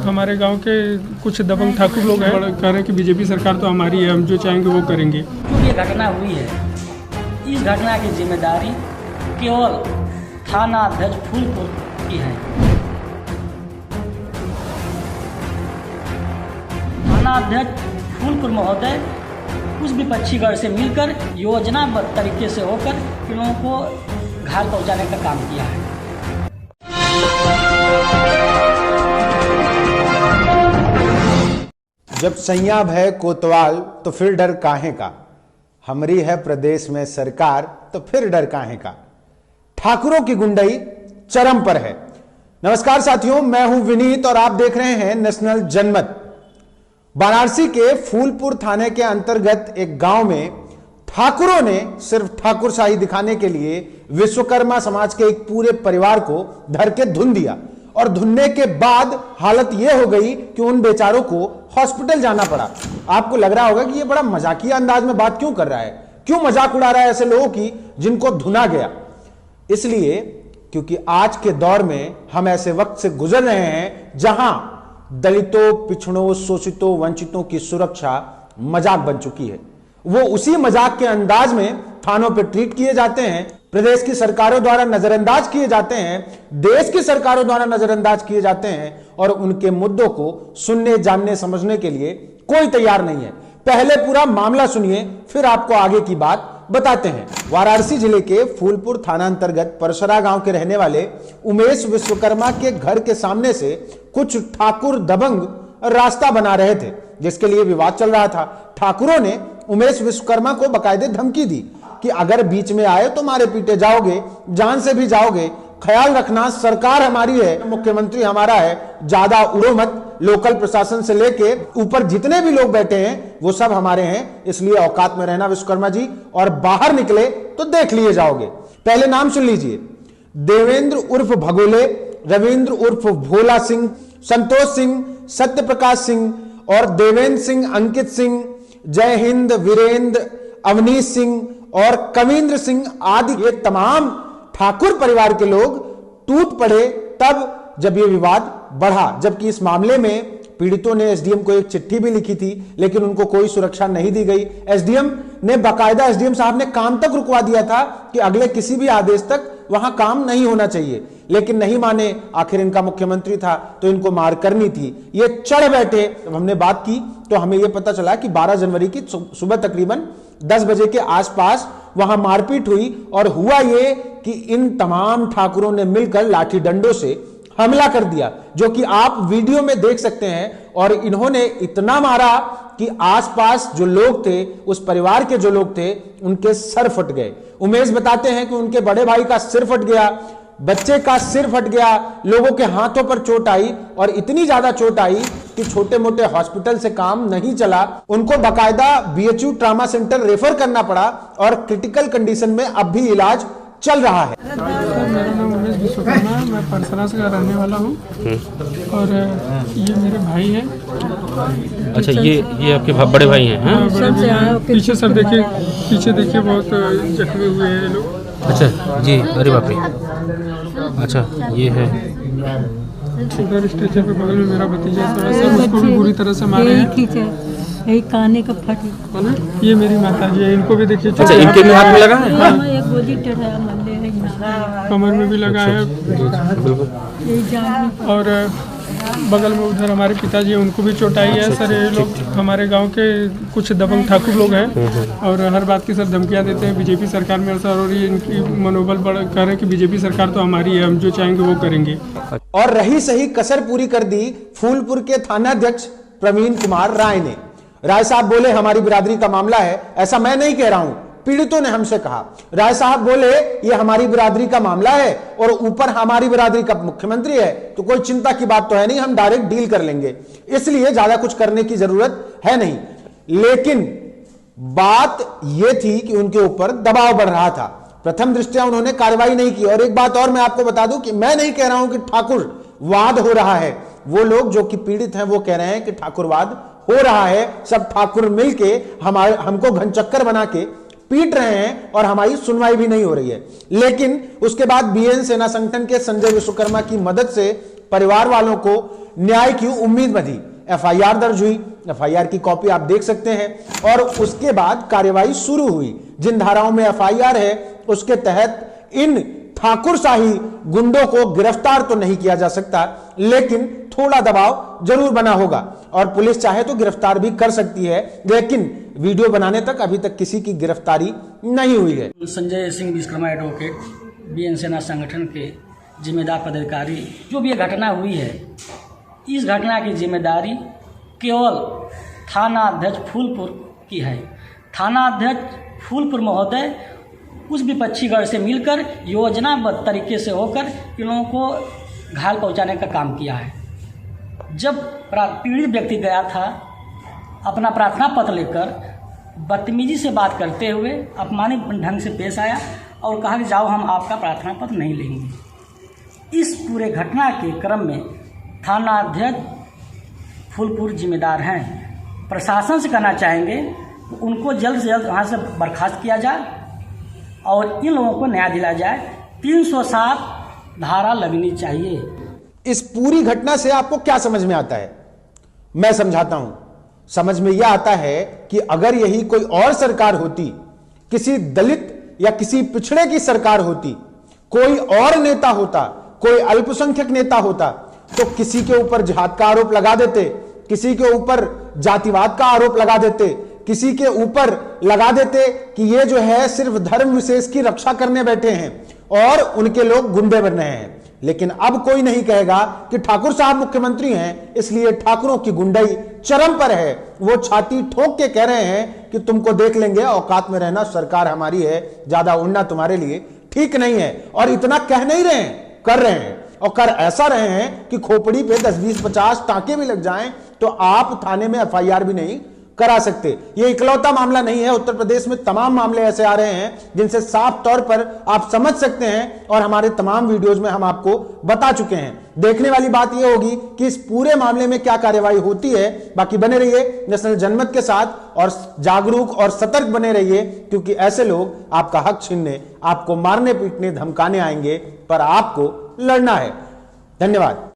हमारे गांव के कुछ दबंग ठाकुर लोग हैं, कह रहे हैं कि बीजेपी सरकार तो हमारी है, हम जो चाहेंगे वो करेंगे। जो ये घटना हुई है, इस घटना की जिम्मेदारी केवल थाना अध्यक्ष फूलपुर की है। थाना अध्यक्ष फूलपुर महोदय उस विपक्षी गढ़ से मिलकर योजनाबद्ध तरीके से होकर इन लोगों को घायल पहुंचाने का काम किया है। जब सैया भय कोतवाल तो फिर डर काहे का, हमरी है प्रदेश में सरकार तो फिर डर काहे का। ठाकुरों की गुंडई चरम पर है। नमस्कार साथियों, मैं हूं विनीत और आप देख रहे हैं नेशनल जनमत। वाराणसी के फूलपुर थाने के अंतर्गत एक गांव में ठाकुरों ने सिर्फ ठाकुरशाही दिखाने के लिए विश्वकर्मा समाज के एक पूरे परिवार को धर के धुन दिया और धुनने के बाद हालत यह हो गई कि उन बेचारों को हॉस्पिटल जाना पड़ा। आपको लग रहा होगा कि यह बड़ा मजाकिया अंदाज में बात क्यों कर रहा है, क्यों मजाक उड़ा रहा है ऐसे लोगों की जिनको धुना गया। इसलिए क्योंकि आज के दौर में हम ऐसे वक्त से गुजर रहे हैं जहां दलितों, पिछड़ों, शोषितों, वंचितों की सुरक्षा मजाक बन चुकी है। वो उसी मजाक के अंदाज में थानों पर ट्रीट किए जाते हैं, प्रदेश की सरकारों द्वारा नजरअंदाज किए जाते हैं, देश की सरकारों द्वारा नजरअंदाज किए जाते हैं और उनके मुद्दों को सुनने, जानने, समझने के लिए कोई तैयार नहीं है। पहले पूरा मामला सुनिए, फिर आपको आगे की बात बताते हैं। वाराणसी जिले के फूलपुर थाना अंतर्गत परसरा गांव के रहने वाले उमेश विश्वकर्मा के घर के सामने से कुछ ठाकुर दबंग रास्ता बना रहे थे, जिसके लिए विवाद चल रहा था। ठाकुरों ने उमेश विश्वकर्मा को बकायदे धमकी दी कि अगर बीच में आए तो मारे पीटे जाओगे, जान से भी जाओगे। ख्याल रखना, सरकार हमारी है, मुख्यमंत्री हमारा है, ज्यादा उड़ो मत। लोकल प्रशासन से लेके ऊपर जितने भी लोग बैठे हैं वो सब हमारे हैं, इसलिए औकात में रहना विश्वकर्मा जी, और बाहर निकले तो देख लिए जाओगे। पहले नाम सुन लीजिए। देवेंद्र उर्फ भगोले, रविंद्र उर्फ भोला सिंह, संतोष सिंह, सत्य प्रकाश सिंह और देवेंद्र सिंह, अंकित सिंह, जय हिंद, वीरेंद्र, अवनीश सिंह और कविंद्र सिंह आदि ये तमाम ठाकुर परिवार के लोग टूट पड़े तब जब ये विवाद बढ़ा। जबकि इस मामले में पीड़ितों ने एसडीएम को एक चिट्ठी भी लिखी थी, लेकिन उनको कोई सुरक्षा नहीं दी गई। एसडीएम ने बाकायदा, एसडीएम साहब ने काम तक रुकवा दिया था कि अगले किसी भी आदेश तक वहां काम नहीं होना चाहिए, लेकिन नहीं माने। आखिर इनका मुख्यमंत्री था तो इनको मार करनी थी, ये चढ़ बैठे। जब हमने बात की तो हमें यह पता चला कि 12 जनवरी की सुबह तकरीबन 10 बजे के आसपास वहां मारपीट हुई और हुआ ये कि इन तमाम ठाकुरों ने मिलकर लाठी डंडों से हमला कर दिया, जो कि आप वीडियो में देख सकते हैं। और इन्होंने इतना मारा कि आसपास जो लोग थे, उस परिवार के जो लोग थे, उनके सर फट गए। उमेश बताते हैं कि उनके बड़े भाई का सिर फट गया, बच्चे का सिर फट गया, लोगों के हाथों पर चोट आई और इतनी ज्यादा चोट आई कि छोटे मोटे हॉस्पिटल से काम नहीं चला। उनको बाकायदा बीएचयू ट्रामा सेंटर रेफर करना पड़ा और क्रिटिकल कंडीशन में अब भी इलाज चल रहा है। मेरा नाम उमेश विश्वकर्मा है, मैं परसरा से रहने वाला हूँ और ये मेरे भाई हैं। अच्छा, ये आपके बड़े भाई हैं? हाँ, बड़े भाई हैं। पीछे सर देखिए, पीछे देखिए, बहुत जख्मी हुए हैं ये लोग। अच्छा जी, अरे बाप रे। अच्छा, ये है उधर स्टेशन पे बगल में मेरा भतीजा सर, उसको भी बुरी तरह से मारे हैं। यही काने का फट। ये मेरी माता जी है, इनको भी देखिए। अच्छा, इनके भी हाथ में लगा है? हाँ, एक गोदी टेढ़ा मंदिर है, कमर में भी लगा है। और बगल में उधर हमारे पिताजी हैं, उनको भी चोट आई है। सर ये लोग हमारे गांव के कुछ दबंग ठाकुर लोग हैं और हर बात की सर धमकियां देते हैं बीजेपी सरकार में। सर और ये इनकी मनोबल बढ़ कर रहे हैं कि बीजेपी सरकार तो हमारी है, हम जो चाहेंगे वो करेंगे। और रही सही कसर पूरी कर दी फूलपुर के थानाध्यक्ष प्रवीण कुमार राय ने। राय साहब बोले हमारी बिरादरी का मामला है, ऐसा मैं नहीं कह रहा हूं, पीड़ितों ने हमसे कहा। राय साहब बोले ये हमारी बिरादरी का मामला है और ऊपर हमारी बिरादरी का मुख्यमंत्री है, तो कोई चिंता की बात तो है नहीं, हम डायरेक्ट डील कर लेंगे, इसलिए ज्यादा कुछ करने की जरूरत है नहीं। लेकिन बात यह थी कि उनके ऊपर दबाव बढ़ रहा था। प्रथम दृष्टया उन्होंने कार्रवाई नहीं की। और एक बात और मैं आपको बता दूं कि मैं नहीं कह रहा हूं कि ठाकुरवाद हो रहा है, वो लोग जो कि पीड़ित हैं वो कह रहे हैं कि ठाकुरवाद हो रहा है। सब ठाकुर मिलके हमको घनचक्कर बना के पीट रहे हैं और हमारी सुनवाई भी नहीं हो रही है। लेकिन उसके बाद बीएन सेना संगठन के संजय विश्वकर्मा की मदद से परिवार वालों को न्याय की उम्मीद बंधी। एफआईआर दर्ज हुई, एफआईआर की कॉपी आप देख सकते हैं और उसके बाद कार्यवाही शुरू हुई। जिन धाराओं में एफआईआर है उसके तहत इन ठाकुरशाही गुंडों को गिरफ्तार तो नहीं किया जा सकता, लेकिन थोड़ा दबाव जरूर बना होगा और पुलिस चाहे तो गिरफ्तार भी कर सकती है, लेकिन वीडियो बनाने तक अभी तक किसी की गिरफ्तारी नहीं हुई है। संजय सिंह विश्वकर्मा एडवोकेट, बीएन सेना संगठन के जिम्मेदार पदाधिकारी, जो भी ये घटना हुई है, इस घटना की जिम्मेदारी केवल थाना अध्यक्ष फूलपुर की है। थाना अध्यक्ष फूलपुर महोदय उस विपक्षी गढ़ से मिलकर योजनाबद्ध तरीके से होकर इन लोगों को घायल पहुंचाने का काम किया है। जब पीड़ित व्यक्ति गया था अपना प्रार्थना पत्र लेकर, बदतमीजी से बात करते हुए अपमानित ढंग से पेश आया और कहा कि जाओ हम आपका प्रार्थना पत्र नहीं लेंगे। इस पूरे घटना के क्रम में थाना अध्यक्ष फूलपुर जिम्मेदार हैं। प्रशासन से कहना चाहेंगे उनको जल्द से जल्द वहाँ से बर्खास्त किया जाए और इन लोगों को न्याय दिलाया जाए। 307 धारा लगनी चाहिए। इस पूरी घटना से आपको क्या समझ में आता है? मैं समझाता हूं। समझ में यह आता है कि अगर यही कोई और सरकार होती, किसी दलित या किसी पिछड़े की सरकार होती, कोई और नेता होता, कोई अल्पसंख्यक नेता होता, तो किसी के ऊपर जिहाद का आरोप लगा देते, किसी के ऊपर जातिवाद का आरोप लगा देते, किसी के ऊपर लगा देते कि ये जो है सिर्फ धर्म विशेष की रक्षा करने बैठे हैं और उनके लोग गुंडे बन रहे हैं। लेकिन अब कोई नहीं कहेगा कि ठाकुर साहब मुख्यमंत्री हैं इसलिए ठाकुरों की गुंडाई चरम पर है। वो छाती ठोक के कह रहे हैं कि तुमको देख लेंगे, औकात में रहना, सरकार हमारी है, ज्यादा उड़ना तुम्हारे लिए ठीक नहीं है। और इतना कह नहीं रहे हैं, कर रहे हैं और कर ऐसा रहे हैं कि खोपड़ी पे 10, 20, 50 टांके भी लग जाएं तो आप थाने में एफआईआर भी नहीं करा सकते। ये इकलौता मामला नहीं है, उत्तर प्रदेश में तमाम मामले ऐसे आ रहे हैं जिनसे साफ तौर पर आप समझ सकते हैं और हमारे तमाम वीडियोस में हम आपको बता चुके हैं। देखने वाली बात यह होगी कि इस पूरे मामले में क्या कार्यवाही होती है। बाकी बने रहिए नेशनल जनमत के साथ और जागरूक और सतर्क बने रहिए, क्योंकि ऐसे लोग आपका हक छीनने, आपको मारने पीटने धमकाने आएंगे, पर आपको लड़ना है। धन्यवाद।